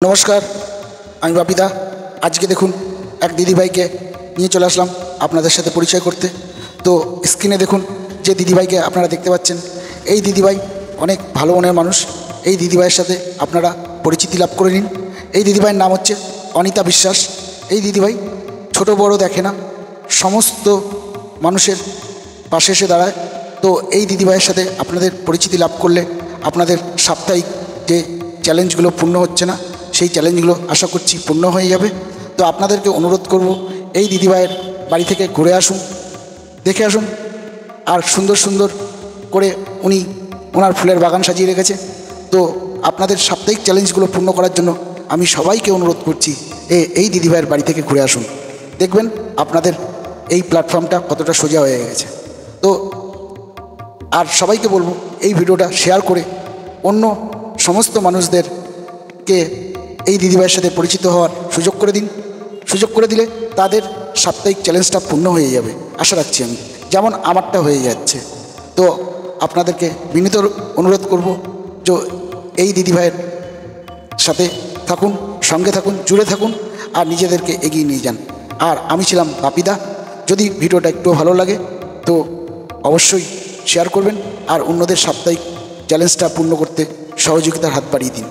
নমস্কার, আমি বাপিদা। আজকে দেখুন এক দিদিভাইকে নিয়ে চলে আসলাম আপনাদের সাথে পরিচয় করতে। তো স্ক্রিনে দেখুন যে দিদিভাইকে আপনারা দেখতে পাচ্ছেন, এই দিদিভাই অনেক ভালো মনের মানুষ। এই দিদিভাইয়ের সাথে আপনারা পরিচিতি লাভ করে নিন। এই দিদিভাইয়ের নাম হচ্ছে অনিতা বিশ্বাস। এই দিদিভাই ছোট বড় দেখে না, সমস্ত মানুষের পাশে এসে দাঁড়ায়। তো এই দিদিভাইয়ের সাথে আপনাদের পরিচিতি লাভ করলে আপনাদের সাপ্তাহিক যে চ্যালেঞ্জগুলো পূর্ণ হচ্ছে না, সেই চ্যালেঞ্জগুলো আশা করছি পূর্ণ হয়ে যাবে। তো আপনাদেরকে অনুরোধ করব, এই দিদিভাইয়ের বাড়ি থেকে ঘুরে আসুন, দেখে আসুন। আর সুন্দর সুন্দর করে উনি ওনার ফুলের বাগান সাজিয়ে রেখেছে। তো আপনাদের সাপ্তাহিক চ্যালেঞ্জগুলো পূর্ণ করার জন্য আমি সবাইকে অনুরোধ করছি, এই দিদিভাইয়ের বাড়ি থেকে ঘুরে আসুন। দেখবেন আপনাদের এই প্ল্যাটফর্মটা কতটা সোজা হয়ে গেছে। তো আর সবাইকে বলবো, এই ভিডিওটা শেয়ার করে অন্য সমস্ত মানুষদেরকে এই দিদিভাইয়ের সাথে পরিচিত হওয়ার সুযোগ করে দিন। সুযোগ করে দিলে তাদের সাপ্তাহিক চ্যালেঞ্জটা পূর্ণ হয়ে যাবে আশা রাখছি আমি, যেমন আমারটা হয়ে যাচ্ছে। তো আপনাদেরকে বিনীত অনুরোধ করব যে এই দিদিভাইয়ের সাথে থাকুন, সঙ্গে থাকুন, জুড়ে থাকুন আর নিজেদেরকে এগিয়ে নিয়ে যান। আর আমি ছিলাম বাপিদা। যদি ভিডিওটা একটু ভালো লাগে তো অবশ্যই শেয়ার করবেন আর অন্যদের সাপ্তাহিক চ্যালেঞ্জটা পূর্ণ করতে সহযোগিতার হাত বাড়িয়ে দিন।